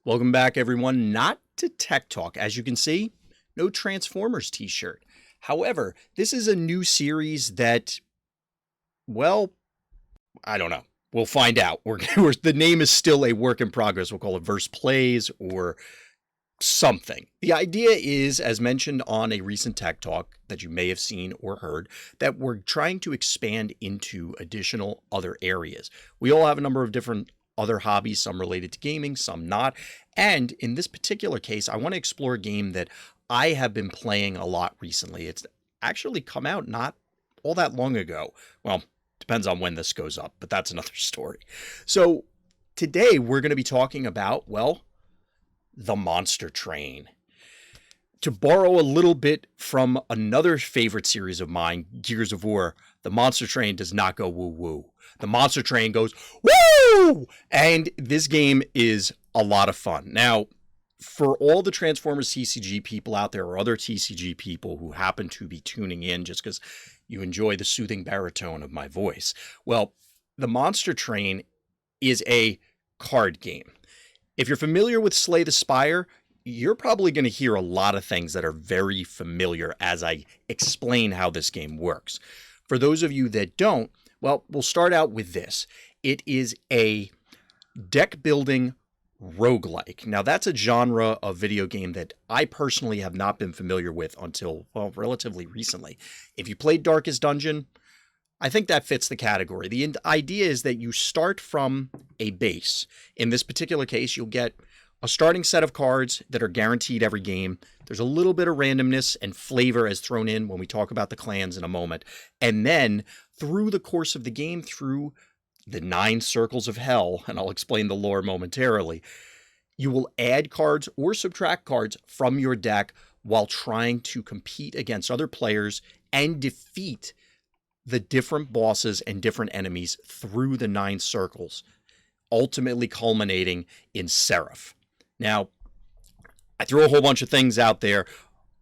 Welcome back, everyone. Not to Tech Talk. As you can see, no Transformers t-shirt. However, this is a new series that, well, I don't know. We'll find out. The name is still a work in progress. We'll call it Verse Plays or something. The idea is, as mentioned on a recent Tech Talk that you may have seen or heard, that we're trying to expand into additional other areas. We all have a number of different other hobbies, some related to gaming, some not. And in this particular case, I want to explore a game that I have been playing a lot recently. It's actually come out not all that long ago. Well, depends on when this goes up, but that's another story. So today we're going to be talking about, well, the Monster Train. To borrow a little bit from another favorite series of mine, Gears of War, the Monster Train does not go woo-woo. The Monster Train goes woo! And this game is a lot of fun. Now, for all the Transformers TCG people out there or other TCG people who happen to be tuning in just because you enjoy the soothing baritone of my voice, well, the Monster Train is a card game. If you're familiar with Slay the Spire, you're probably going to hear a lot of things that are very familiar as I explain how this game works. For those of you that don't, well, we'll start out with this. It is a deck building roguelike. Now, that's a genre of video game that I personally have not been familiar with until, well, relatively recently. If you played Darkest Dungeon, I think that fits the category. The idea is that you start from a base. In this particular case, you'll get a starting set of cards that are guaranteed every game. There's a little bit of randomness and flavor as thrown in when we talk about the clans in a moment. And then through the course of the game, through the 9 circles of hell, and I'll explain the lore momentarily, you will add cards or subtract cards from your deck while trying to compete against other players and defeat the different bosses and different enemies through the 9 circles, ultimately culminating in Seraph. Now, I threw a whole bunch of things out there.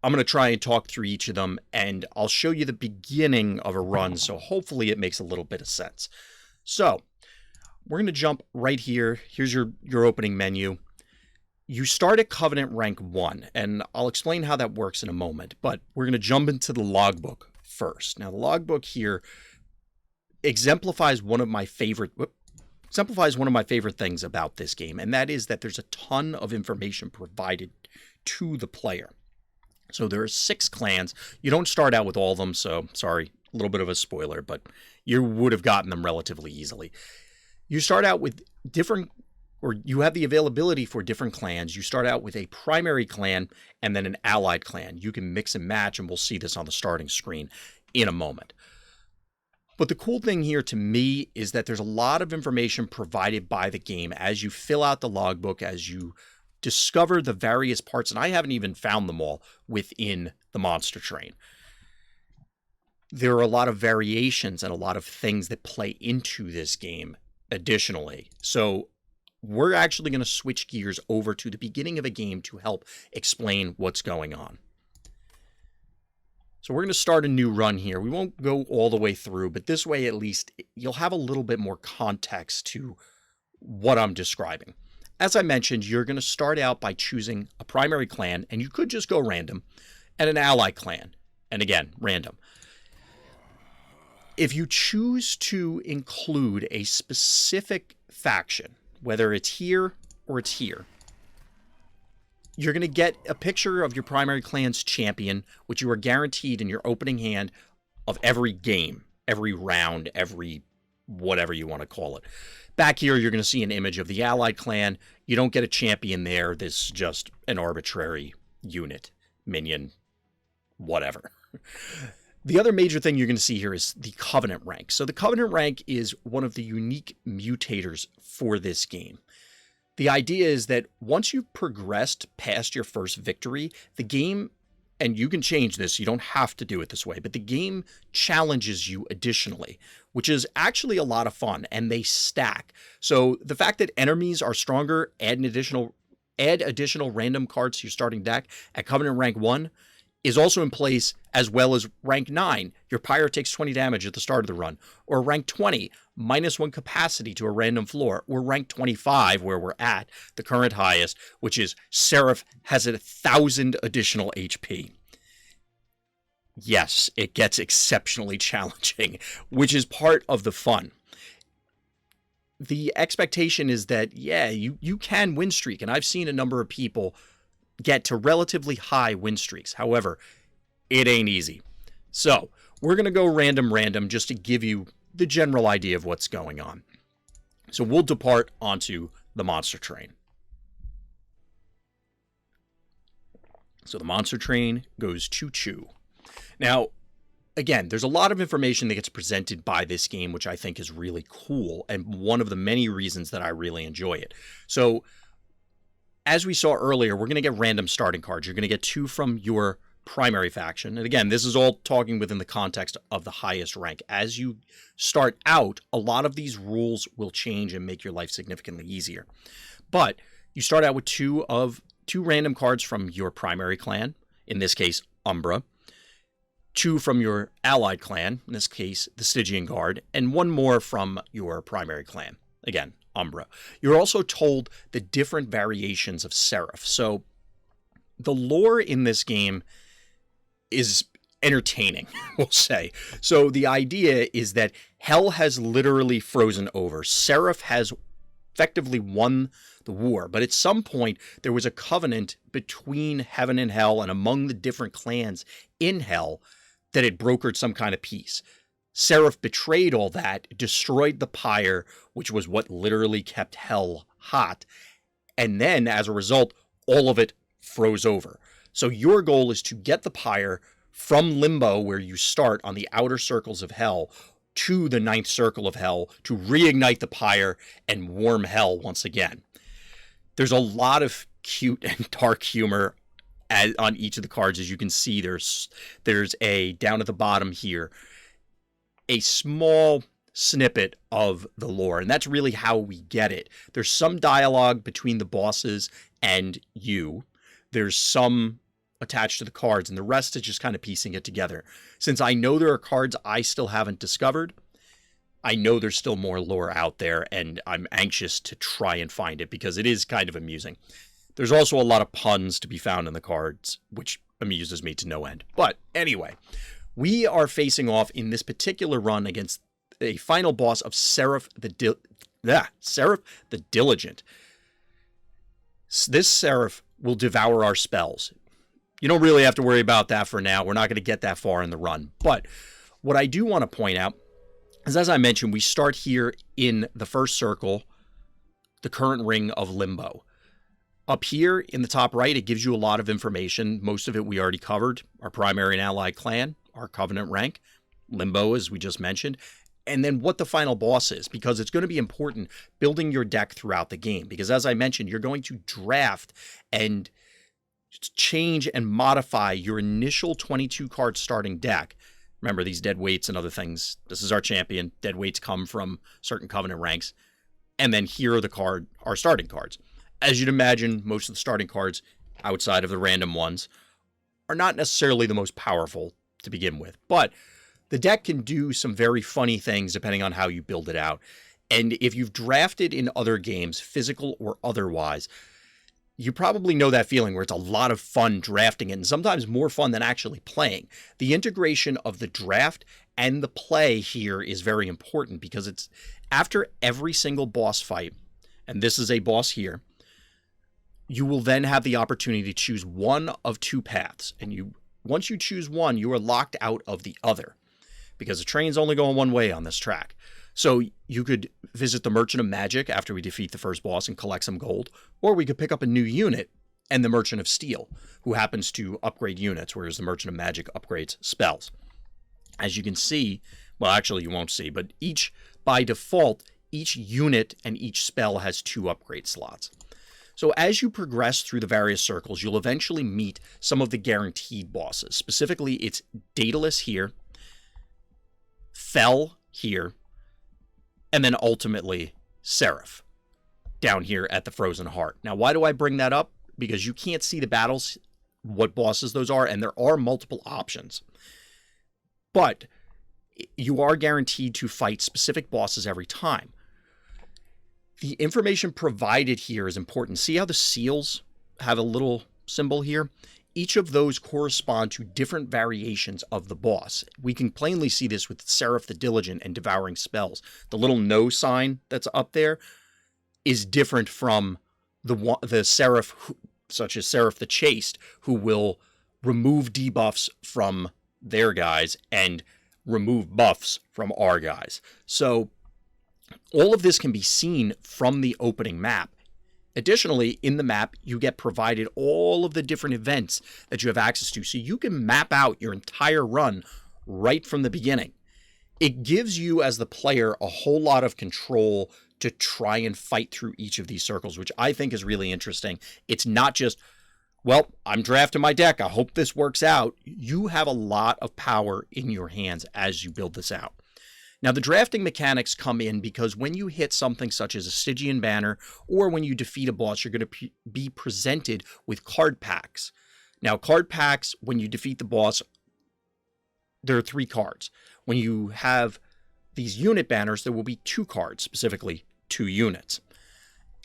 I'm going to try and talk through each of them, and I'll show you the beginning of a run, so hopefully it makes a little bit of sense. So, we're going to jump right here. Here's your opening menu. You start at Covenant Rank 1, and I'll explain how that works in a moment, but we're going to jump into the Logbook first. Now, the Logbook here exemplifies one of my favorite things about this game, and that is that there's a ton of information provided to the player. So there are 6 clans. You don't start out with all of them, so sorry, a little bit of a spoiler, but you would have gotten them relatively easily. You start out with you have the availability for different clans. You start out with a primary clan and then an allied clan. You can mix and match, and we'll see this on the starting screen in a moment. But the cool thing here to me is that there's a lot of information provided by the game as you fill out the logbook, as you discover the various parts, and I haven't even found them all within the Monster Train. There are a lot of variations and a lot of things that play into this game additionally. So we're actually going to switch gears over to the beginning of a game to help explain what's going on. So we're going to start a new run here. We won't go all the way through, but this way at least you'll have a little bit more context to what I'm describing. As I mentioned, you're going to start out by choosing a primary clan, and you could just go random, and an ally clan, and again, random. If you choose to include a specific faction, whether it's here or it's here, you're going to get a picture of your primary clan's champion, which you are guaranteed in your opening hand of every game, every round, every whatever you want to call it. Back here, you're going to see an image of the allied clan. You don't get a champion there. This is just an arbitrary unit, minion, whatever. The other major thing you're going to see here is the Covenant rank. So the Covenant rank is one of the unique mutators for this game. The idea is that once you've progressed past your first victory, the game, and you can change this, you don't have to do it this way, but the game challenges you additionally, which is actually a lot of fun, and they stack. So the fact that enemies are stronger, add additional random cards to your starting deck at Covenant rank 1 is also in place, as well as rank 9. Your pyre takes 20 damage at the start of the run. Or rank 20, -1 capacity to a random floor. Or rank 25, where we're at, the current highest, which is Seraph has 1,000 additional HP. Yes, it gets exceptionally challenging, which is part of the fun. The expectation is that, yeah, you can win streak, and I've seen a number of people get to relatively high win streaks. However, it ain't easy. So we're going to go random just to give you the general idea of what's going on. So we'll depart onto the monster train. So the monster train goes choo-choo. Now, again, there's a lot of information that gets presented by this game, which I think is really cool, and one of the many reasons that I really enjoy it. So, as we saw earlier, we're going to get random starting cards. You're going to get 2 from your primary faction. And again, this is all talking within the context of the highest rank. As you start out, a lot of these rules will change and make your life significantly easier. But you start out with 2 random cards from your primary clan, in this case, Umbra. 2 from your allied clan, in this case, the Stygian Guard, and 1 more from your primary clan, again, Umbra. You're also told the different variations of Seraph. So the lore in this game is entertaining, we'll say. So the idea is that Hell has literally frozen over. Seraph has effectively won the war, but at some point there was a covenant between heaven and hell and among the different clans in Hell that had brokered some kind of peace. Seraph betrayed all that, destroyed the pyre, which was what literally kept Hell hot, and then, as a result, all of it froze over. So your goal is to get the pyre from Limbo, where you start on the outer circles of Hell, to the 9th circle of Hell, to reignite the pyre and warm Hell once again. There's a lot of cute and dark humor on each of the cards. As you can see, there's a, down at the bottom here, a small snippet of the lore, and that's really how we get it. There's some dialogue between the bosses and you. There's some attached to the cards, and the rest is just kind of piecing it together. Since I know there are cards I still haven't discovered, I know there's still more lore out there, and I'm anxious to try and find it because it is kind of amusing. There's also a lot of puns to be found in the cards, which amuses me to no end. But anyway, we are facing off in this particular run against a final boss of Seraph the Diligent. This Seraph will devour our spells. You don't really have to worry about that for now. We're not going to get that far in the run. But what I do want to point out is, as I mentioned, we start here in the first circle, the current ring of Limbo. Up here in the top right, it gives you a lot of information. Most of it we already covered. Our primary and allied clan, our covenant rank, Limbo, as we just mentioned, and then what the final boss is, because it's going to be important building your deck throughout the game. Because as I mentioned, you're going to draft and change and modify your initial 22 card starting deck. Remember, these dead weights and other things. This is our champion. Dead weights come from certain covenant ranks. And then here are our starting cards. As you'd imagine, most of the starting cards, outside of the random ones, are not necessarily the most powerful to begin with. But the deck can do some very funny things depending on how you build it out. And if you've drafted in other games, physical or otherwise, you probably know that feeling where it's a lot of fun drafting it, and sometimes more fun than actually playing. The integration of the draft and the play here is very important because it's after every single boss fight, and this is a boss here, you will then have the opportunity to choose one of 2 paths. And once you choose one, you are locked out of the other because the train's only going one way on this track. So you could visit the Merchant of Magic after we defeat the first boss and collect some gold, or we could pick up a new unit and the Merchant of Steel, who happens to upgrade units, whereas the Merchant of Magic upgrades spells. As you can see, well, actually you won't see, but by default, each unit and each spell has 2 upgrade slots. So as you progress through the various circles, you'll eventually meet some of the guaranteed bosses. Specifically, it's Daedalus here, Fel here, and then ultimately Seraph down here at the Frozen Heart. Now, why do I bring that up? Because you can't see the battles what bosses those are, and there are multiple options. But you are guaranteed to fight specific bosses every time. The information provided here is important. See how the seals have a little symbol here? Each of those correspond to different variations of the boss. We can plainly see this with Seraph the Diligent and Devouring Spells. The little no sign that's up there is different from the Seraph, such as Seraph the Chaste, who will remove debuffs from their guys and remove buffs from our guys. So all of this can be seen from the opening map. Additionally, in the map, you get provided all of the different events that you have access to, so you can map out your entire run right from the beginning. It gives you, as the player, a whole lot of control to try and fight through each of these circles, which I think is really interesting. It's not just, well, I'm drafting my deck, I hope this works out. You have a lot of power in your hands as you build this out. Now, the drafting mechanics come in because when you hit something such as a Stygian Banner, or when you defeat a boss, you're going to be presented with card packs. Now, card packs, when you defeat the boss, there are 3 cards. When you have these unit banners, there will be 2 cards, specifically 2 units.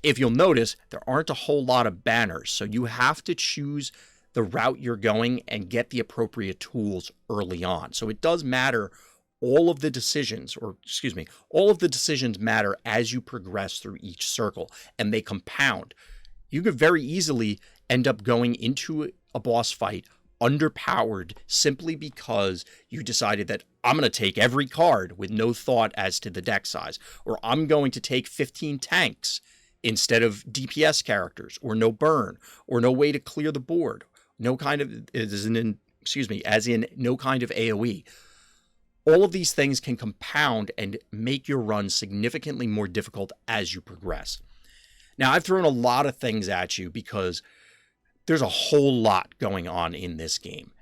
If you'll notice, there aren't a whole lot of banners, so you have to choose the route you're going and get the appropriate tools early on. So it does matter. All of the decisions matter as you progress through each circle, and they compound. You could very easily end up going into a boss fight underpowered simply because you decided that I'm going to take every card with no thought as to the deck size, or I'm going to take 15 tanks instead of DPS characters, or no burn, or no way to clear the board, no kind of, as in no kind of AoE. All of these things can compound and make your run significantly more difficult as you progress. Now, I've thrown a lot of things at you because there's a whole lot going on in this game.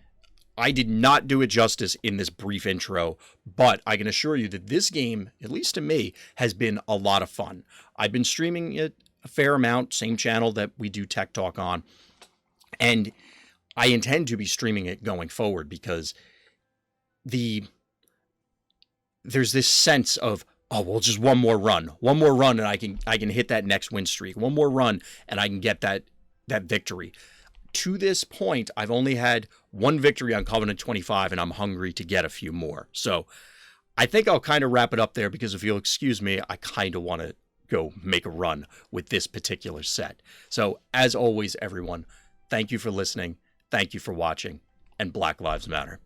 I did not do it justice in this brief intro, but I can assure you that this game, at least to me, has been a lot of fun. I've been streaming it a fair amount, same channel that we do Tech Talk on, and I intend to be streaming it going forward because there's this sense of, oh, well, just one more run, and I can hit that next win streak. One more run, and I can get that victory. To this point, I've only had 1 victory on Covenant 25, and I'm hungry to get a few more. So I think I'll kind of wrap it up there because if you'll excuse me, I kind of want to go make a run with this particular set. So as always, everyone, thank you for listening, thank you for watching, and Black Lives Matter.